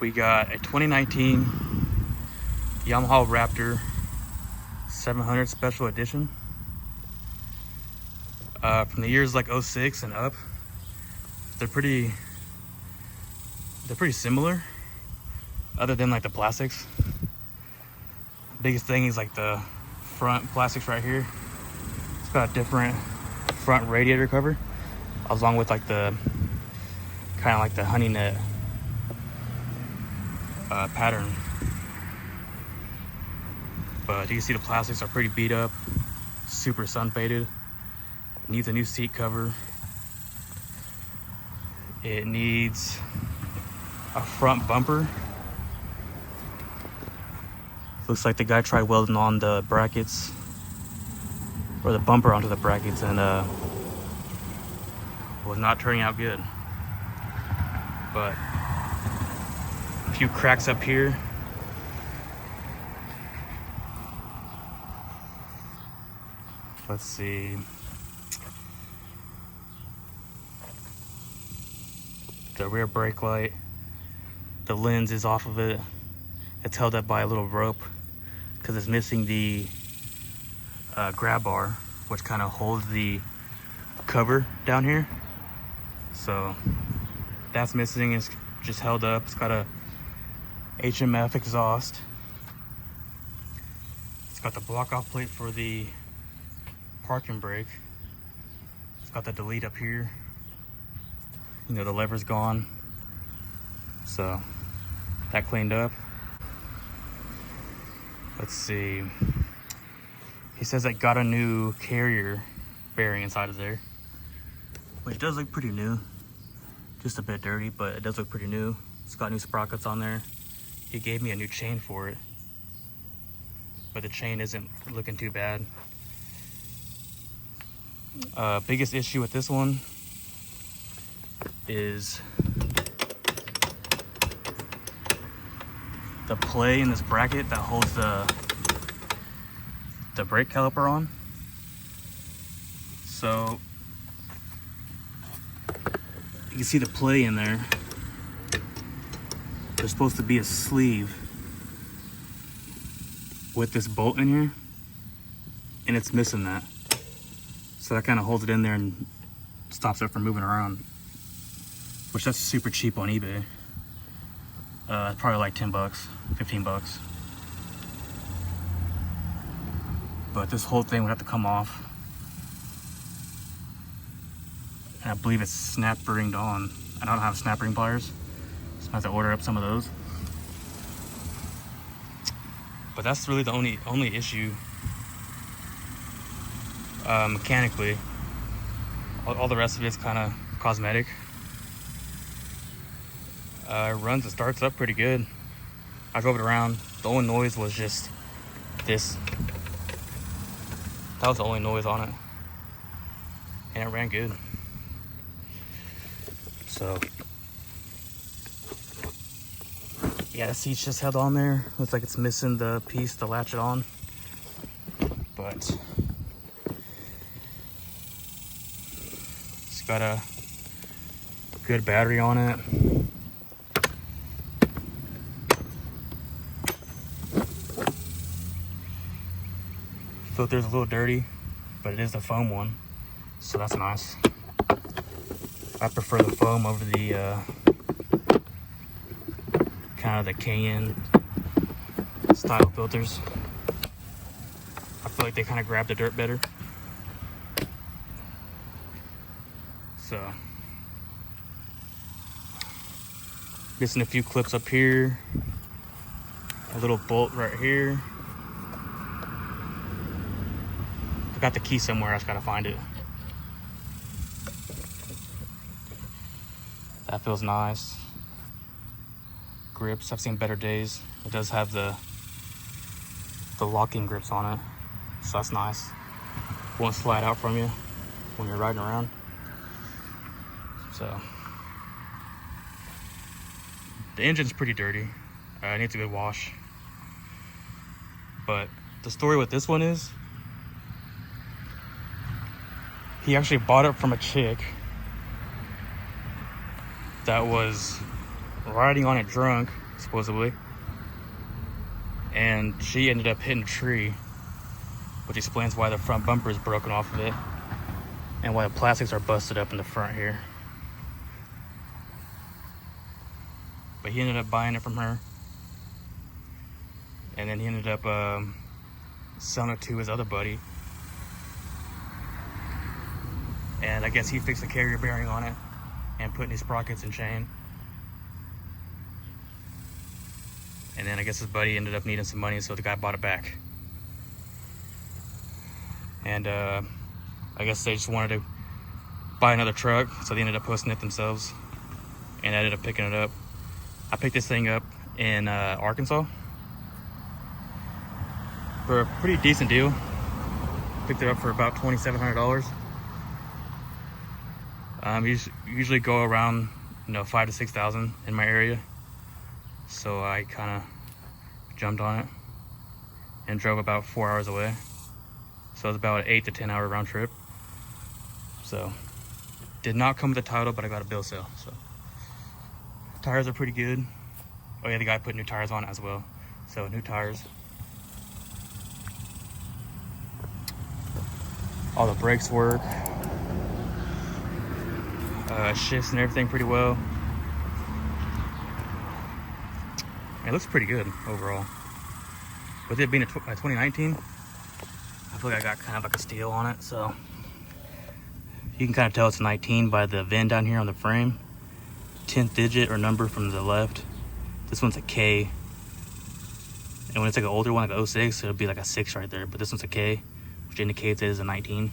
We got a 2019 Yamaha Raptor 700 Special Edition. From the years like 06 and up. They're pretty similar, other than like the plastics. Biggest thing is like the front plastics right here. It's got a different front radiator cover, along with like the kind of like the honey net pattern. But you can see the plastics are pretty beat up, super sun faded. Needs a new seat cover. It needs a front bumper. Looks like the guy tried welding on the brackets, or the bumper onto the brackets, and was not turning out good. But a few cracks up here. Let's see. The rear brake light, the lens is off of it. It's held up by a little rope because it's missing the grab bar, which kind of holds the cover down here. So that's missing. It's just held up. It's got a HMF exhaust. It's got the block off plate for the parking brake. It's got the delete up here. You know, the lever's gone, so that cleaned up. Let's see. He says it got a new carrier bearing inside of there, which does look pretty new. Just a bit dirty, but it does look pretty new. It's got new sprockets on there. He gave me a new chain for it, but the chain isn't looking too bad. Biggest issue with this one is the play in this bracket that holds the brake caliper on. So you can see the play in there. There's supposed to be a sleeve with this bolt in here, and it's missing that. So that kind of holds it in there and stops it from moving around, which that's super cheap on eBay. Probably like 10 bucks, 15 bucks. But this whole thing would have to come off. And I believe it's snap ringed on. I don't have snap ring pliers, so I have to order up some of those. But that's really the only issue mechanically. All the rest of it's kind of cosmetic. It runs and starts up pretty good. I drove it around. The only noise was just this. That was the only noise on it, and it ran good. So yeah, the seat's just held on there. Looks like it's missing the piece to latch it on, but it's got a good battery on it. Filter's a little dirty, but it is the foam one, so that's nice. I prefer the foam over the kind of the Cayenne style filters. I feel like they kind of grab the dirt better. So missing a few clips up here, a little bolt right here. I got the key somewhere, I just gotta find it. That feels nice. Grips, I've seen better days. It does have the locking grips on it, so that's nice. Won't slide out from you when you're riding around. So the engine's pretty dirty. It needs a good wash. But the story with this one is, he actually bought it from a chick that was riding on it drunk, supposedly. And she ended up hitting a tree, which explains why the front bumper is broken off of it and why the plastics are busted up in the front here. But he ended up buying it from her, and then he ended up selling it to his other buddy. And I guess he fixed the carrier bearing on it and put new sprockets and chain. And then I guess his buddy ended up needing some money, so the guy bought it back. And I guess they just wanted to buy another truck, so they ended up posting it themselves. And I ended up picking it up. I picked this thing up in Arkansas for a pretty decent deal. Picked it up for about $2,700. Usually go around, you know, 5,000 to 6,000 in my area. So I kind of jumped on it and drove about 4 hours away. So it was about an 8 to 10 hour round trip. So did not come with a title, but I got a bill sale. So tires are pretty good. Oh yeah, the guy put new tires on it as well. So new tires. All the brakes work. Shifts and everything pretty well. It looks pretty good overall. With it being a 2019, I feel like I got kind of like a steal on it. So you can kind of tell it's 19 by the VIN down here on the frame. 10th digit or number from the left. This one's a K. And when it's like an older one, like a 06, it'll be like a 6 right there. But this one's a K, which indicates it is a 19.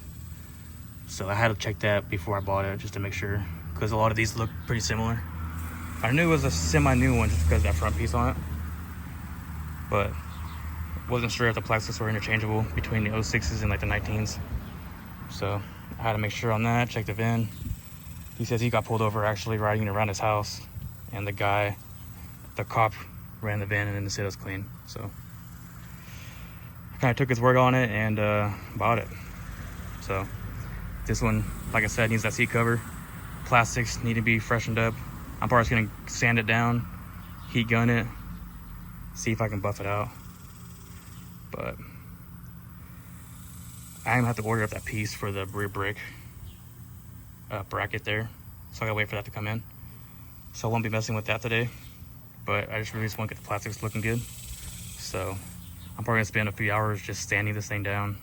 So I had to check that before I bought it, just to make sure, because a lot of these look pretty similar. I knew it was a semi-new one just because of that front piece on it, but wasn't sure if the plastics were interchangeable between the 06s and like the 19s. So I had to make sure on that, check the VIN. He says he got pulled over actually riding around his house, and the cop ran the VIN and then said it was clean. So I kind of took his word on it and bought it. So this one, like I said, needs that seat cover. Plastics need to be freshened up. I'm probably just gonna sand it down, heat gun it, see if I can buff it out. But I'm gonna have to order up that piece for the rear brake bracket there. So I gotta wait for that to come in. So I won't be messing with that today. But I just really just want to get the plastics looking good. So I'm probably gonna spend a few hours just sanding this thing down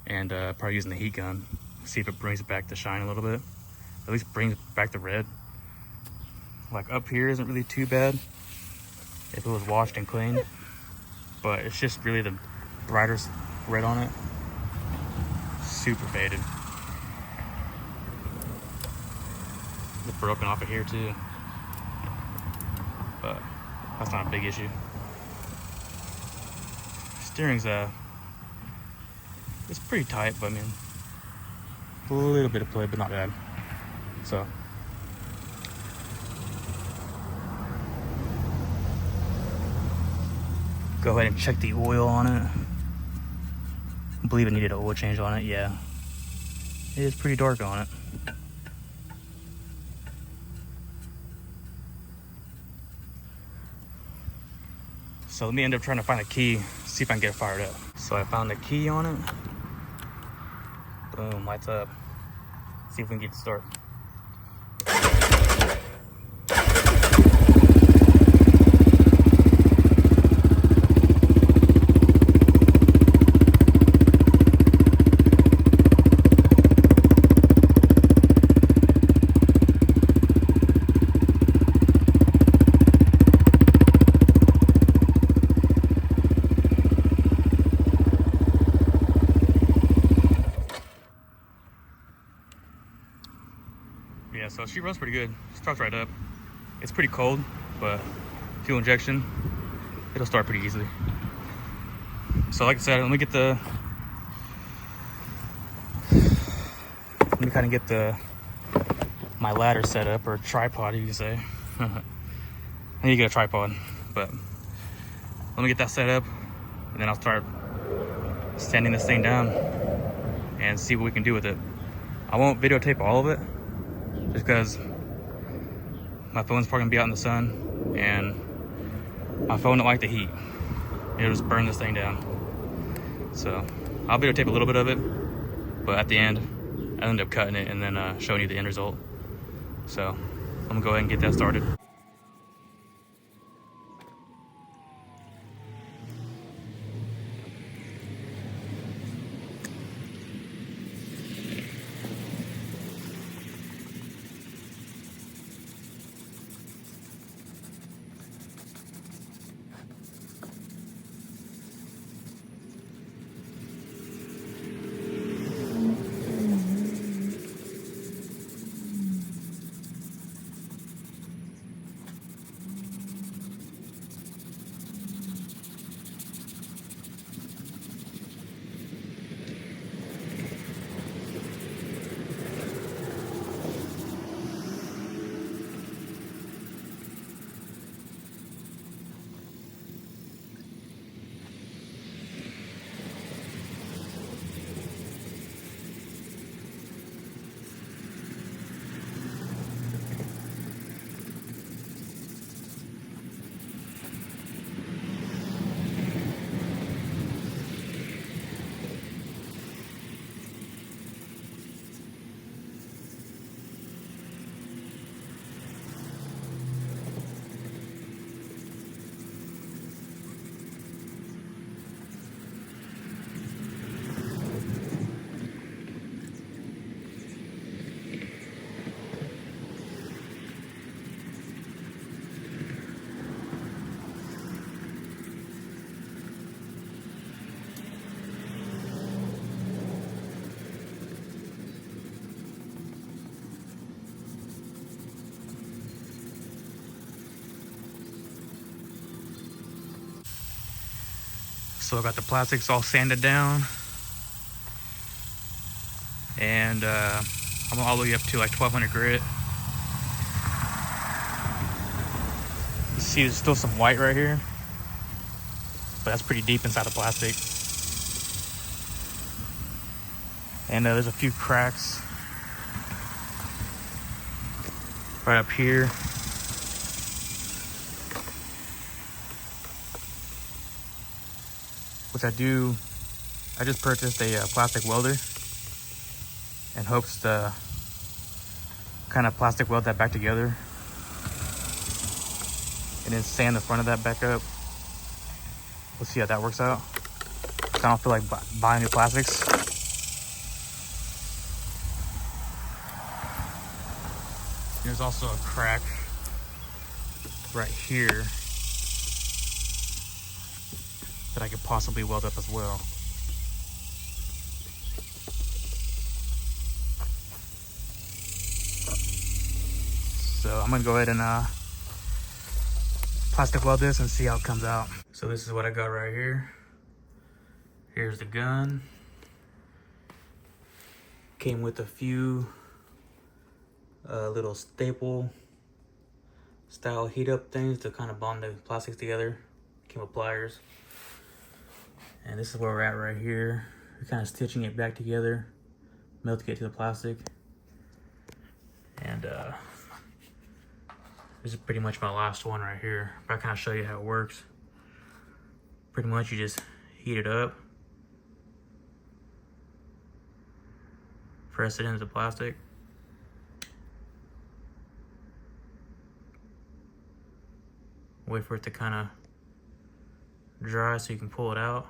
and probably using the heat gun. See if it brings it back to shine a little bit. At least brings back the red. Like up here isn't really too bad if it was washed and cleaned, but it's just really the brighter red on it. Super faded. It's broken off of here too, but that's not a big issue. Steering's it's pretty tight, but I mean a little bit of play, but not bad. So go ahead and check the oil on it. I believe it needed an oil change on it. Yeah, it is pretty dark on it. So let me end up trying to find a key, see if I can get it fired up. So I found the key on it. Boom, lights up. See if we can get it to start. Yeah, so she runs pretty good. Starts right up. It's pretty cold, but fuel injection, it'll start pretty easily. So like I said, let me kind of get my ladder set up, or tripod you can say. I need to get a tripod, but let me get that set up and then I'll start sanding this thing down and see what we can do with it. I won't videotape all of it, just because my phone's probably gonna be out in the sun and My phone don't like the heat. It'll just burn this thing down. So I'll videotape a little bit of it, but at the end, I end up cutting it and then showing you the end result. So I'm gonna go ahead and get that started. So I got the plastics all sanded down, and I'm all the way up to like 1200 grit. You see there's still some white right here, but that's pretty deep inside the plastic. And there's a few cracks right up here. Which I just purchased a plastic welder in hopes to kind of plastic weld that back together and then sand the front of that back up. We'll see how that works out. I don't feel like buying new plastics. There's also a crack right here that I could possibly weld up as well. So I'm gonna go ahead and plastic weld this and see how it comes out. So this is what I got right here. Here's the gun. Came with a few little staple style heat up things to kind of bond the plastics together. Came with pliers. And this is where we're at right here. We're kind of stitching it back together, melting it to the plastic. And this is pretty much my last one right here. But I kind of show you how it works. Pretty much you just heat it up, press it into the plastic, wait for it to kind of dry so you can pull it out.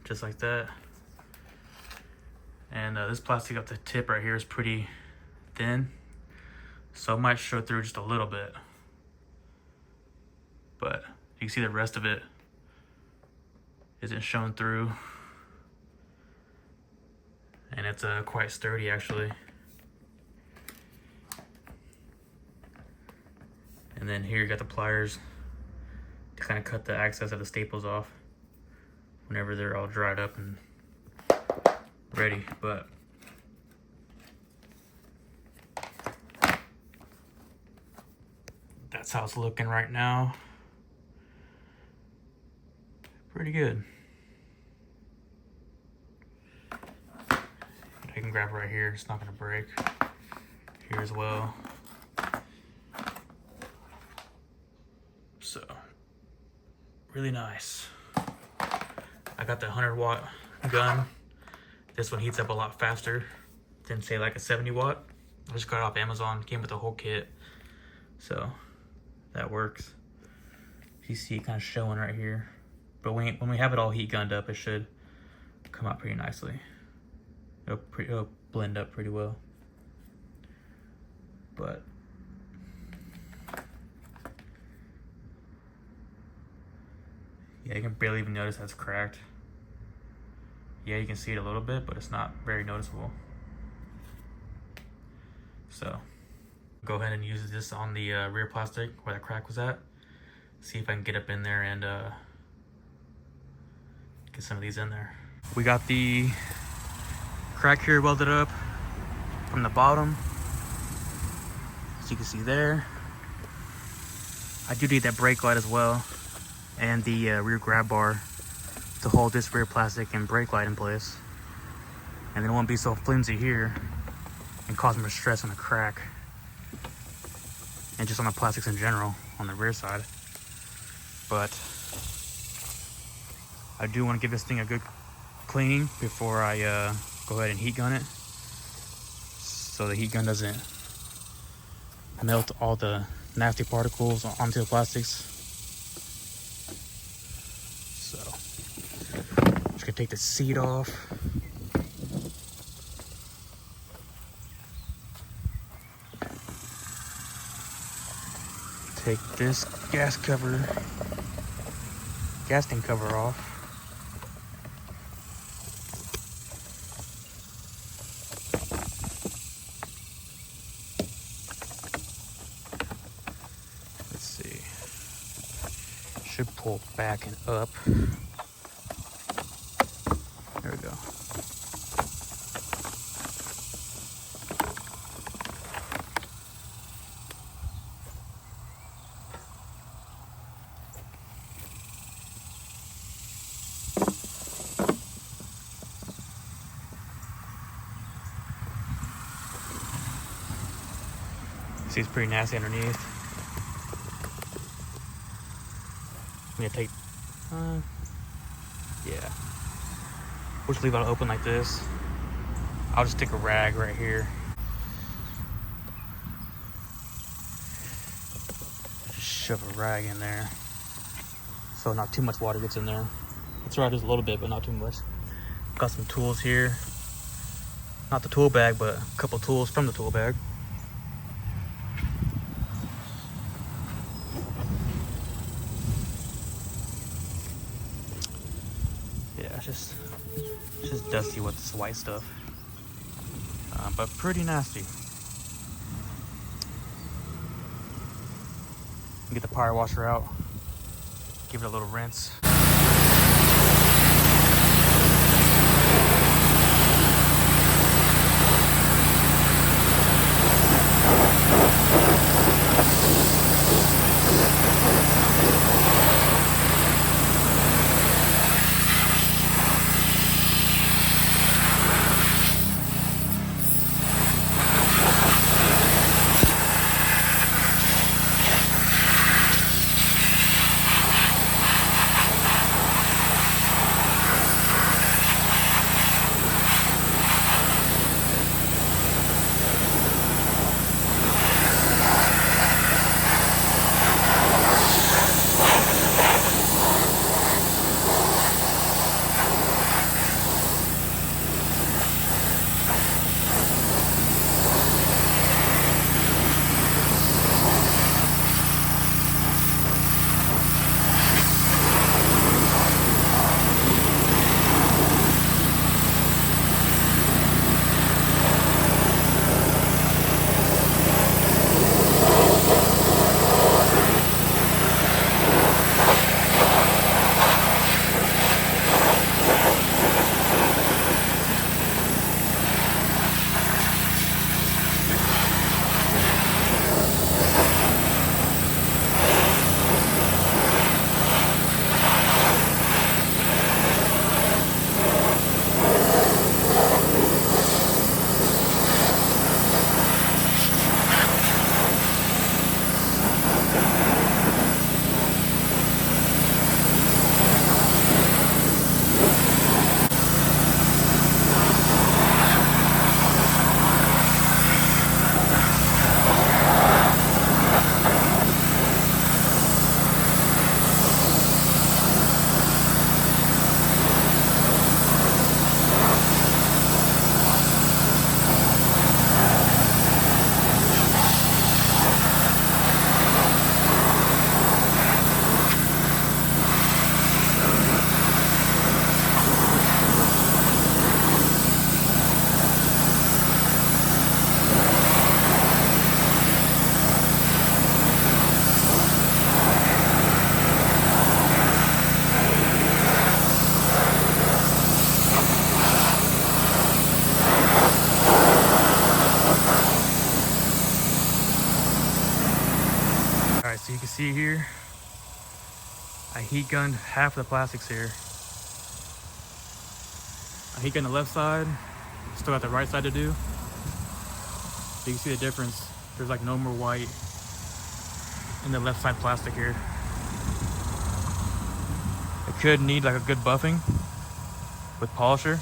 Just like that. And this plastic up the tip right here is pretty thin, so it might show through just a little bit, but you can see the rest of it isn't shown through, and it's quite sturdy actually. And then here you got the pliers to kind of cut the excess of the staples off whenever they're all dried up and ready. But that's how it's looking right now. Pretty good. I can grab right here, it's not gonna break. Here as well. really nice. I got the 100-watt gun. This one heats up a lot faster than say like a 70-watt. I just got it off Amazon, came with the whole kit. So that works. You see it kind of showing right here. But when we have it all heat gunned up, it should come out pretty nicely. It'll blend up pretty well. But yeah, you can barely even notice that's cracked. Yeah, you can see it a little bit, but it's not very noticeable. So go ahead and use this on the rear plastic where that crack was at. See if I can get up in there and get some of these in there. We got the crack here welded up from the bottom, as you can see there. I do need that brake light as well, and the rear grab bar to hold this rear plastic and brake light in place. And then it won't be so flimsy here and cause more stress on the crack and just on the plastics in general on the rear side. But I do want to give this thing a good cleaning before I go ahead and heat gun it, so the heat gun doesn't melt all the nasty particles onto the plastics. So I'm just gonna take the seat off. Take this gas tank cover off. Let's see. Should pull back and up. There we go. See, it's pretty nasty underneath. I'm gonna take, yeah. We'll just leave it open like this. I'll just stick a rag right here. Just shove a rag in there, so not too much water gets in there. It's right, just a little bit, but not too much. Got some tools here. Not the tool bag, but a couple tools from the tool bag. It's just dusty with this white stuff, but pretty nasty. Get the power washer out, give it a little rinse. can see here, I heat gunned half of the plastics here. I heat gunned the left side, still got the right side to do. You can see the difference. There's like no more white in the left side plastic here. It could need like a good buffing with polisher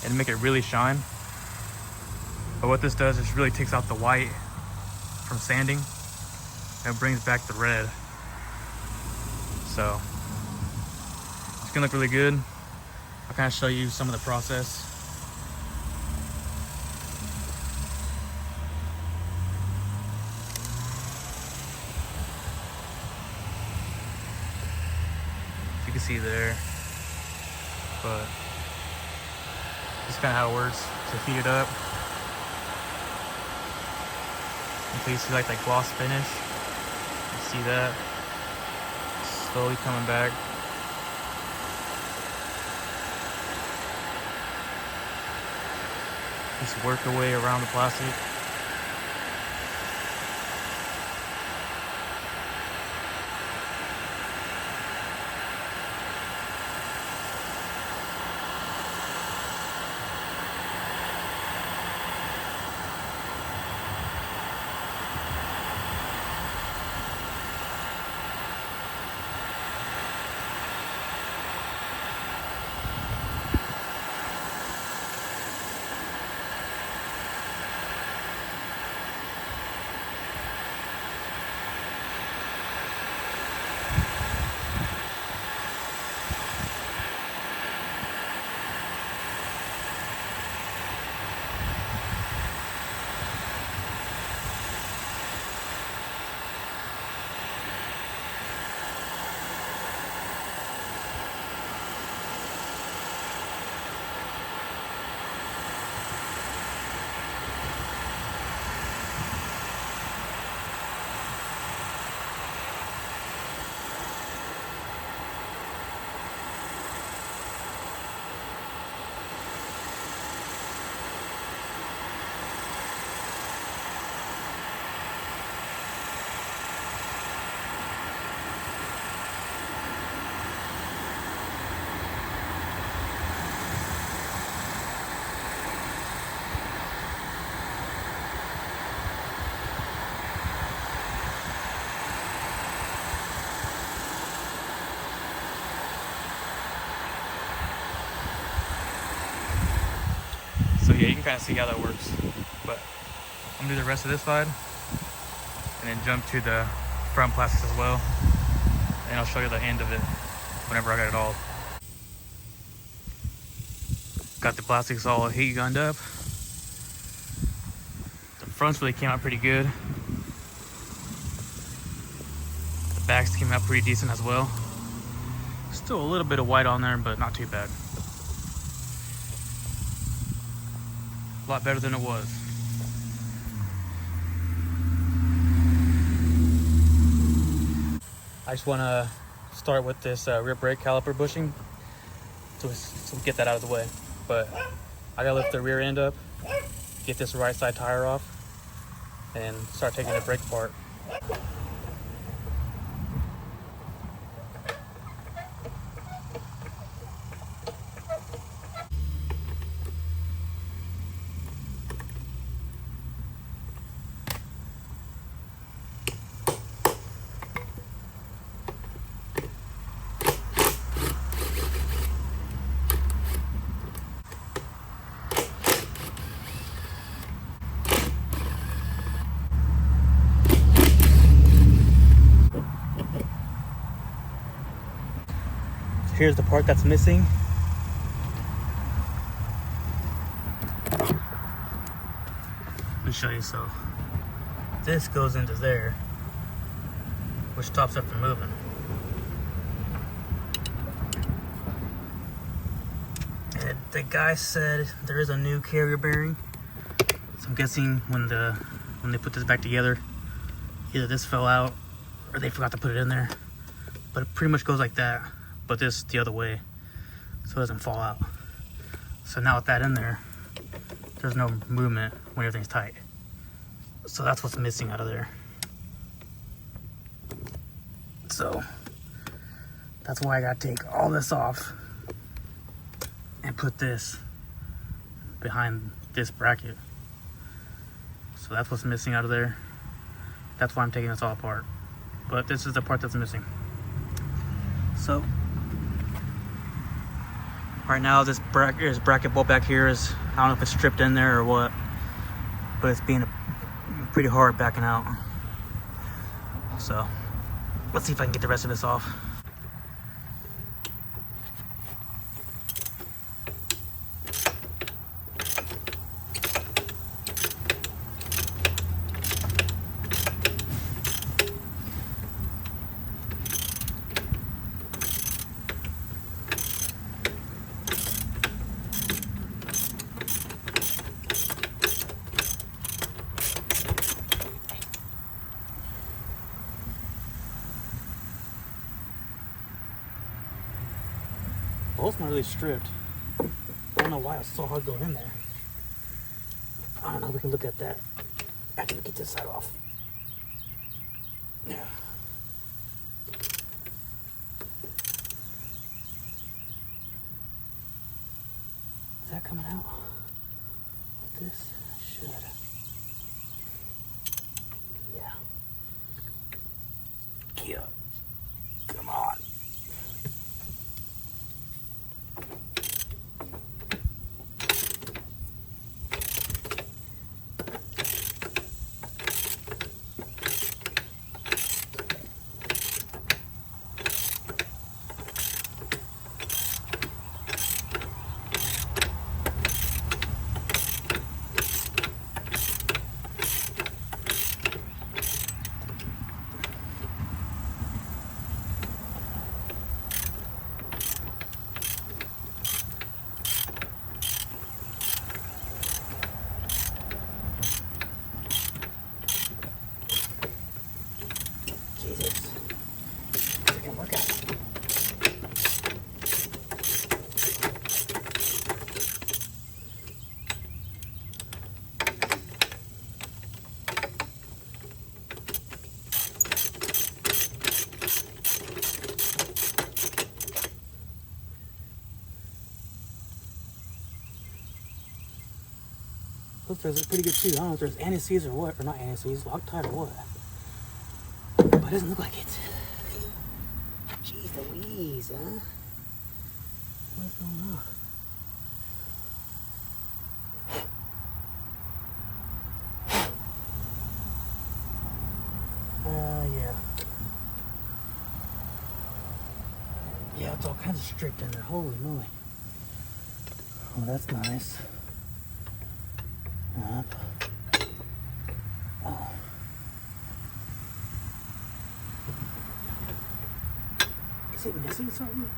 and make it really shine. But what this does is really takes out the white from sanding and brings back the red. So it's gonna look really good. I'll kind of show you some of the process. You can see there, but this is kind of how it works. To heat it up until you see like that gloss finish. You see that slowly coming back. Just work your way around the plastic. So yeah, you can kind of see how that works. But I'm gonna do the rest of this side and then jump to the front plastics as well. And I'll show you the end of it whenever I got it all. Got the plastics all heat gunned up. The fronts really came out pretty good. The backs came out pretty decent as well. Still a little bit of white on there, but not too bad. A lot better than it was. I just want to start with this rear brake caliper bushing to get that out of the way. But I gotta lift the rear end up, get this right side tire off, and start taking the brake apart. Here's the part that's missing. Let me show you. So this goes into there, which stops it from moving. And the guy said there is a new carrier bearing. So I'm guessing when they put this back together, either this fell out or they forgot to put it in there. But it pretty much goes like that, but this the other way, so it doesn't fall out. So now with that in there, there's no movement when everything's tight. So that's what's missing out of there. So that's why I gotta take all this off and put this behind this bracket. So that's what's missing out of there. That's why I'm taking this all apart. But this is the part that's missing. So right now this bracket bolt back here is, I don't know if it's stripped in there or what, but it's being pretty hard backing out. So let's see if I can get the rest of this off. Bolt's not really stripped. I don't know why it's so hard going in there. I don't know, we can look at that after we get this side off. Yeah. Is that coming out with this? It should. Yeah. Yeah. Come on. Filters are pretty good too. I don't know if there's anti-seize or what, or not anti-seize, Loctite or what. But it doesn't look like it. Jeez Louise, huh? What's going on? Yeah. Yeah, it's all kinds of stripped in there. Holy moly. Oh, that's nice. Up. Oh. Is it missing something?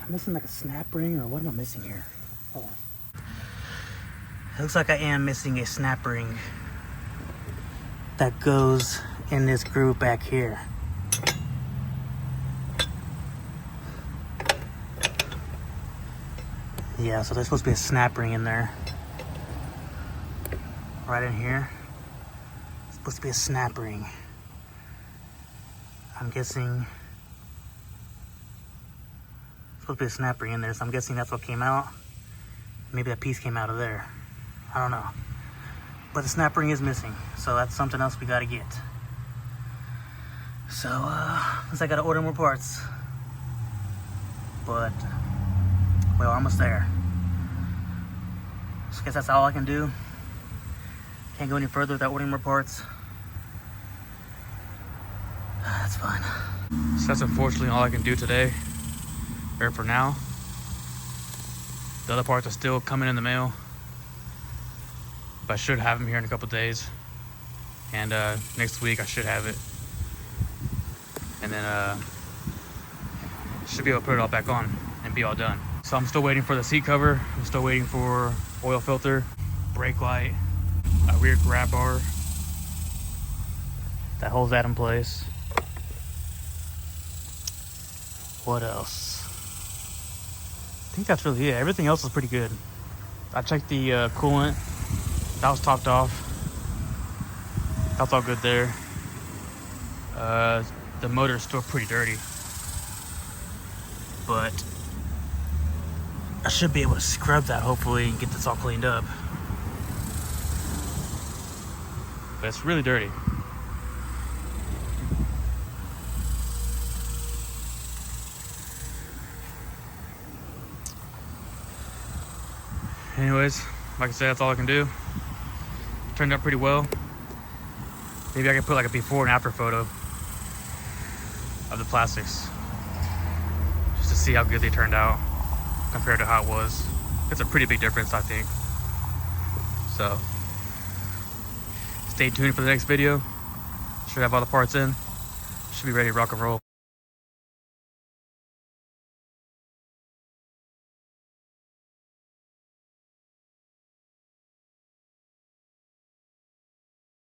I'm missing like a snap ring, or what am I missing here? Hold on. It looks like I am missing a snap ring that goes in this groove back here. Yeah, so there's supposed to be a snap ring in there. Right in here. It's supposed to be a snap ring. I'm guessing supposed to be a snap ring in there, so I'm guessing that's what came out. Maybe that piece came out of there. I don't know. But the snap ring is missing, so that's something else we gotta get. So, I gotta order more parts. But, we're almost there. So I guess that's all I can do. Can't go any further without ordering more parts. That's fine. So that's unfortunately all I can do today. Or for now. The other parts are still coming in the mail, but I should have them here in a couple days, and next week I should have it, and then should be able to put it all back on and be all done. So I'm still waiting for the seat cover, I'm still waiting for oil filter, brake light, a rear grab bar, That holds that in place. What else? I think that's really it. Everything else is pretty good. I checked the coolant. That was topped off. That's all good there. The motor's still pretty dirty, but I should be able to scrub that hopefully and get this all cleaned up. But it's really dirty. Anyways, like I said, that's all I can do. Turned out pretty well. Maybe I can put like a before and after photo of the plastics, just to see how good they turned out compared to how it was. It's a pretty big difference, I think. So stay tuned for the next video. Should have all the parts in. Should be ready to rock and roll.